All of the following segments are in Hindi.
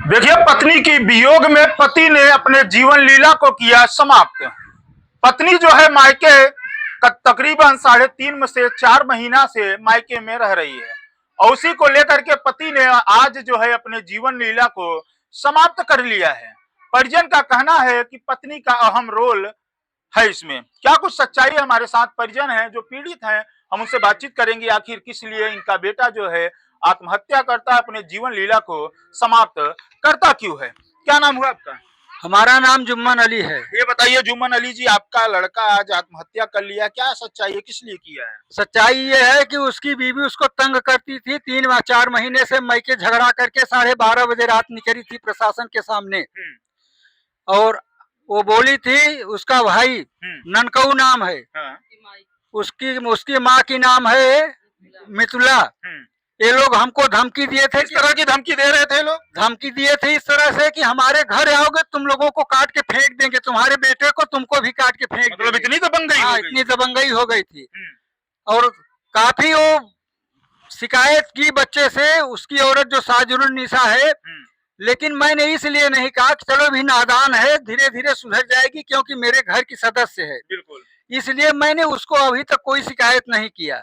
देखिए, पत्नी की वियोग में पति ने अपने जीवन लीला को किया समाप्त। पत्नी जो है मायके तकरीबन 3.5 में से 4 महीना से मायके में रह रही है और उसी को लेकर के पति ने आज जो है अपने जीवन लीला को समाप्त कर लिया है। परिजन का कहना है कि पत्नी का अहम रोल है इसमें। क्या कुछ सच्चाई है? हमारे साथ परिजन हैं जो पीड़ित हैं, हम उनसे बातचीत करेंगे आखिर किस लिए इनका बेटा जो है आत्महत्या करता है, अपने जीवन लीला को समाप्त करता क्यों है। क्या नाम हुआ आपका? हमारा नाम जुम्मन अली है। ये बताइए जुम्मन अली जी, आपका लड़का आज आत्महत्या कर लिया, क्या सच्चाई है, किस लिए किया है? सच्चाई ये है कि उसकी बीवी उसको तंग करती थी। 3-4 महीने से मायके झगड़ा करके 12:30 बजे रात निकली थी प्रशासन के सामने और वो बोली थी उसका भाई ननकऊ नाम है, उसकी माँ की नाम है मितुला। ये लोग हमको धमकी दिए थे। इस तरह की धमकी दे रहे थे लोग? धमकी दिए थे इस तरह से कि हमारे घर आओगे तुम लोगों को काट के फेंक देंगे, तुम्हारे बेटे को तुमको भी काट के फेंक मतलब देंगे। इतनी दबंगई हो गई? इतनी दबंगई हो गई थी और काफी वो शिकायत की बच्चे से, उसकी औरत जो साजुरुन निशा है। लेकिन मैंने इसलिए नहीं कहा कि चलो भी नादान है, धीरे धीरे सुधर जाएगी, क्योंकि मेरे घर की सदस्य है। बिल्कुल। इसलिए मैंने उसको अभी तक कोई शिकायत नहीं किया।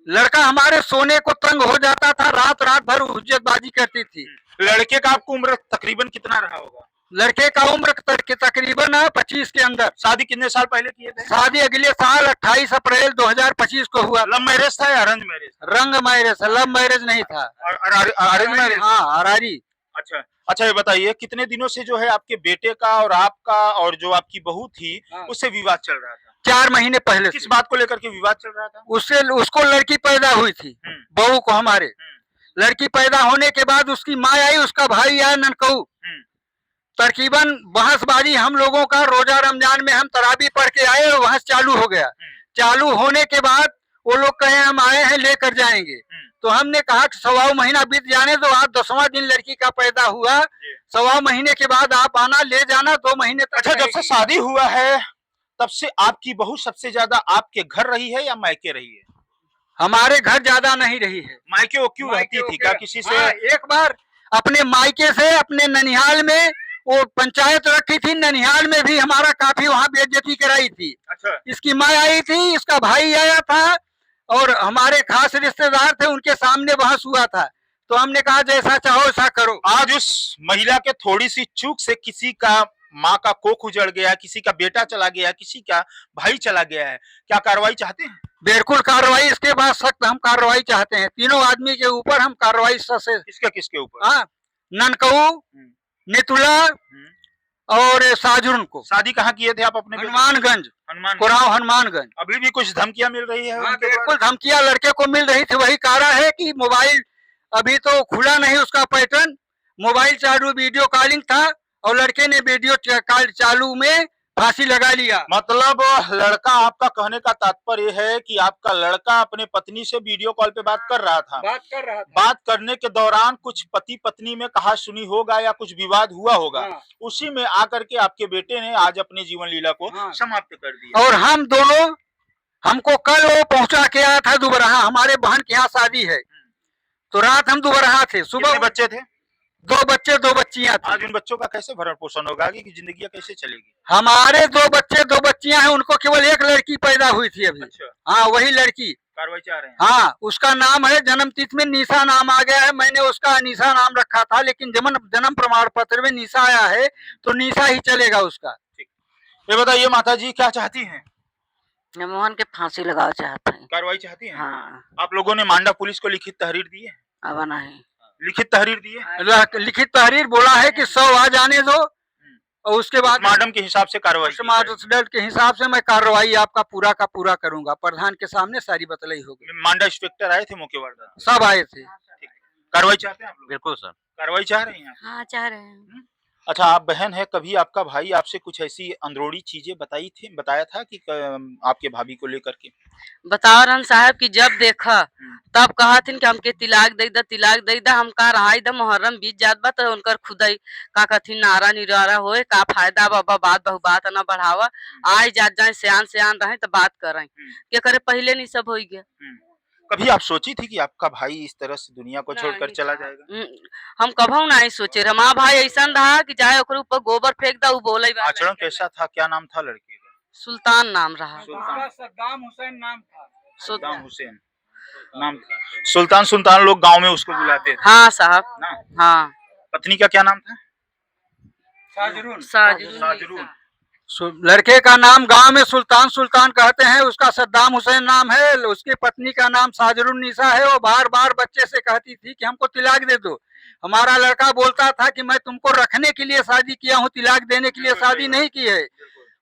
लड़का हमारे सोने को तंग हो जाता था, रात रात भर हुज्जतबाजी करती थी। लड़के का आपको उम्र तकरीबन कितना रहा होगा? लड़के का उम्र तकरीबन 25 के अंदर। शादी कितने साल पहले किए थे? शादी अगले साल 28 अप्रैल 2025 को हुआ। लव मैरिज था या अरेंज मैरिज? रंग मैरिज, लव मैरिज नहीं था। Arrange marriage? हाँ, अरारी। अच्छा अच्छा, ये बताइए कितने दिनों से जो है आपके बेटे का और आपका और जो आपकी बहू थी उससे विवाद चल रहा था? 4 महीने पहले। किस बात को लेकर के विवाद चल रहा था? उसको लड़की पैदा हुई थी, बहू को हमारे। लड़की पैदा होने के बाद उसकी माँ आई, उसका भाई आया ननकऊ। तकरीबन बहसबाजी हम लोगों का, रोजा रमजान में हम तराबी पढ़ के आए और वहां चालू हो गया। चालू होने के बाद वो लोग कहे हम आए हैं लेकर जाएंगे, तो हमने कहा कि 1.25 महीना बीत जाने दो, आज 10वां दिन लड़की का पैदा हुआ। 1.25 महीने के बाद आप आना, ले जाना, 2 महीने तक। अच्छा, जब से शादी हुआ है तब से आपकी बहू सबसे ज्यादा आपके घर रही है या मायके रही है? हमारे घर ज्यादा नहीं रही है। मायके वो क्यों रहती थी? क्या किसी से? एक बार अपने मायके से अपने ननिहाल में वो पंचायत रखी थी, ननिहाल में भी हमारा काफी वहाँ बेइज्जती कराई थी। अच्छा। इसकी माँ आई थी, इसका भाई आया था और हमारे खास रिश्तेदार थे, उनके सामने बहस हुआ था। तो हमने कहा जैसा चाहो ऐसा करो। आज उस महिला के थोड़ी सी चूक से किसी का माँ का कोख उजड़ गया, किसी का बेटा चला गया, किसी का भाई चला गया है, क्या कार्रवाई चाहते हैं? बिल्कुल कार्रवाई, इसके बाद सख्त हम कार्रवाई चाहते हैं। तीनों आदमी के ऊपर हम कार्रवाई से। किसके ऊपर? हाँ, ननकऊ, नितुला और साजुरन को। शादी कहाँ किए थे आप अपने? हनुमानगंज, कुराव हनुमानगंज। अभी भी कुछ धमकियां मिल रही है? बिल्कुल धमकियां लड़के को मिल रही थी। वही कह रहा है कि मोबाइल अभी तो खुला नहीं उसका पैटर्न, मोबाइल चालू वीडियो कॉलिंग था और लड़के ने वीडियो कॉल चालू में फांसी लगा लिया। मतलब लड़का, आपका कहने का तात्पर्य है कि आपका लड़का अपने पत्नी से वीडियो कॉल पे बात कर रहा था। बात करने के दौरान कुछ पति पत्नी में कहा सुनी होगा या कुछ विवाद हुआ होगा। उसी में आकर के आपके बेटे ने आज अपने जीवन लीला को समाप्त कर दिया। और हम दोनों, हमको कल वो पहुंचा के आया था दुबराहा, हमारे बहन के यहाँ शादी है, तो रात हम दुबराहा थे। सुबह बच्चे थे? 2 बच्चे 2 बच्चियां थी। आज उन बच्चों का कैसे भरण पोषण होगा, आगे की जिंदगी कैसे चलेगी? हमारे 2 बच्चे 2 बच्चियां हैं, उनको केवल एक लड़की पैदा हुई थी अभी। अच्छा। हाँ, वही लड़की। कार्रवाई चाह रहे हैं? हाँ, उसका नाम है, जन्म तिथि में निशा नाम आ गया है। मैंने उसका अनीशा नाम रखा था, लेकिन जन्म प्रमाण पत्र में निशा आया है तो निशा ही चलेगा उसका। ये बताइए माता जी, क्या चाहती हैं? मोहन के फांसी लगाओ चाहते हैं। कार्रवाई चाहती हैं? हाँ। आप लोगों ने मांडा पुलिस को लिखित तहरीर दी है? अब नहीं। लिखित तहरीर दी है? लिखित तहरीर बोला है कि 100 आ जाने दो और उसके बाद मैडम के हिसाब से कार्रवाई के हिसाब से मैं कार्रवाई आपका पूरा का पूरा करूंगा। प्रधान के सामने सारी बतलाई होगी। मांडा इंस्पेक्टर आए थे मौके वारदात? सब आए थे। कार्रवाई चाहते हैं आप लोग? बिल्कुल सर। कार्रवाई चाह रहे हैं? हाँ, चाह रहे हैं। अच्छा, आप बहन है, कभी आपका भाई आपसे कुछ ऐसी अंदरूनी चीजें बताया था कि आपके भाभी को लेकर के? बताओ रन साहब की जब देखा तब कहा थी कि हमके तिलाक दे दा। हम का रहा दा मुहर्रम बीत जात बा तो उनकर खुदाई का कथी नारा निरारा होए, का फायदा बाबा, बात बहु बात ना बढ़ावा। आए जात जाए सियान रहे तो बात करें के करे, पहले नहीं सब हो गया। कभी आप सोची थी कि आपका भाई इस तरह से दुनिया को छोड़कर नहीं चला साहब। जाएगा? हम कभू नहीं सोचे रहे। हमार भाई ऐसा रहा कि चाहे ओकरे ऊपर गोबर फेंक दा उ बोले बा आचरण लड़का कैसा था? क्या नाम था लड़के का? सुल्तान नाम रहा। सुल्तान। सद्दाम हुसैन नाम था। सद्दाम हुसैन नाम था। सुल्तान लोग गांव में उसको बुलाते थे हाँ साहब। ना। हाँ पत्नी का क्या नाम था? साजरून। साजरून। लड़के का नाम गांव में सुल्तान सुल्तान कहते हैं, उसका सद्दाम हुसैन नाम है। उसकी पत्नी का नाम साजरून निसा है। वो बार बार बच्चे से कहती थी कि हमको तिलाक दे दो। हमारा लड़का बोलता था कि मैं तुमको रखने के लिए शादी किया हूँ, तिलाक देने के लिए शादी नहीं की है।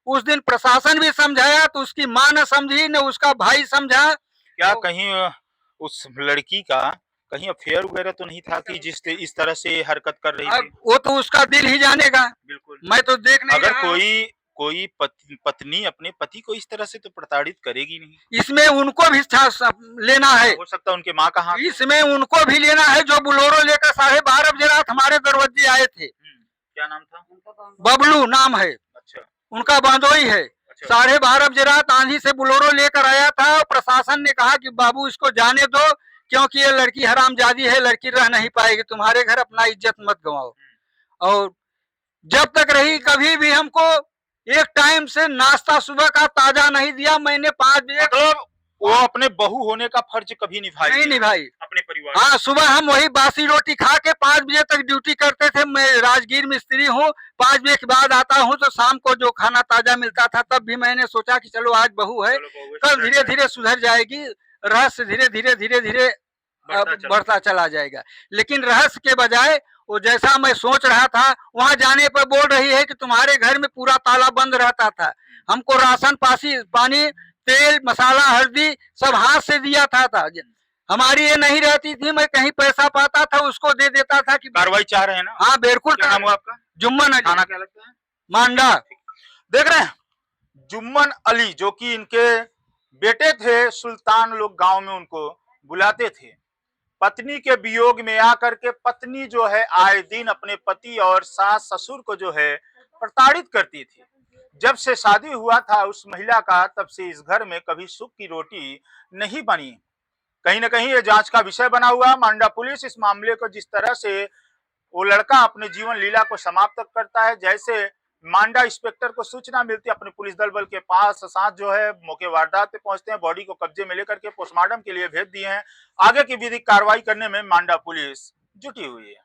उस दिन प्रशासन भी समझाया तो उसकी माँ न समझी, न उसका भाई समझा। क्या कहीं उस लड़की का कहीं अफेयर वगैरह तो नहीं था कि इस तरह से हरकत कर रही थी? वो तो उसका दिल ही जानेगा। बिल्कुल। मैं तो देख नहीं अगर रहा। कोई पत्नी अपने पति को इस तरह से तो प्रताड़ित करेगी नहीं। इसमें उनको भी लेना है। हो सकता है उनके माँ का हाथ हो। इसमें उनको भी लेना है जो बोलेरो लेकर 12:30 बजे रात हमारे दरवाजे आए थे। क्या नाम था? बबलू नाम है। अच्छा। उनका बांधोई है। अच्छा। 12:30 बजे रात आंधी से बोलेरो लेकर आया था। प्रशासन ने कहा कि बाबू इसको जाने दो, क्योंकि ये लड़की हरामजादी है, लड़की रह नहीं पाएगी तुम्हारे घर, अपना इज्जत मत गंवाओ। और जब तक रही कभी भी हमको एक टाइम से नाश्ता सुबह का ताजा नहीं दिया। मैंने 5 बजे मतलब वो अपने बहू होने का फर्ज कभी नहीं निभाई। अपने परिवार। हाँ, सुबह हम वही बासी रोटी खा के 5 बजे तक ड्यूटी करते थे। मैं राजगीर मिस्त्री हूँ। 5 बजे के बाद आता हूँ तो शाम को जो खाना ताजा मिलता था, तब भी मैंने सोचा कि चलो आज बहू है, कल धीरे धीरे सुधर जाएगी, रहस्य धीरे धीरे बढ़ता चला जाएगा। लेकिन रहस्य के बजाय वो जैसा मैं सोच रहा था, वहां जाने पर बोल रही है कि तुम्हारे घर में पूरा ताला बंद रहता था, हमको राशन पानी तेल मसाला हल्दी सब हाथ से दिया था। हमारी ये नहीं रहती थी, मैं कहीं पैसा पाता था उसको दे देता था कि कार्रवाई चाह रहे हैं ना। हाँ बिल्कुल। क्या नाम हुआ आपका? जुम्मन अली। थाना क्या लगता है? मांडा। देख रहे हैं जुम्मन अली, जो कि इनके बेटे थे। सुल्तान लोग गांव में उनको बुलाते थे। पत्नी के वियोग में आकर के पत्नी जो है आए दिन अपने पति और सास ससुर को जो है प्रताड़ित करती थी। जब से शादी हुआ था उस महिला का, तब से इस घर में कभी सुख की रोटी नहीं बनी। कहीं ना कहीं ये जांच का विषय बना हुआ। मांडा पुलिस इस मामले को जिस तरह से वो लड़का अपने जीवन लीला को समाप्त करता है, जैसे मांडा इंस्पेक्टर को सूचना मिलती है, अपने पुलिस दल बल के पास साथ जो है मौके वारदात पे पहुंचते हैं, बॉडी को कब्जे में लेकर के पोस्टमार्टम के लिए भेज दिए हैं। आगे की विधिक कार्रवाई करने में मांडा पुलिस जुटी हुई है।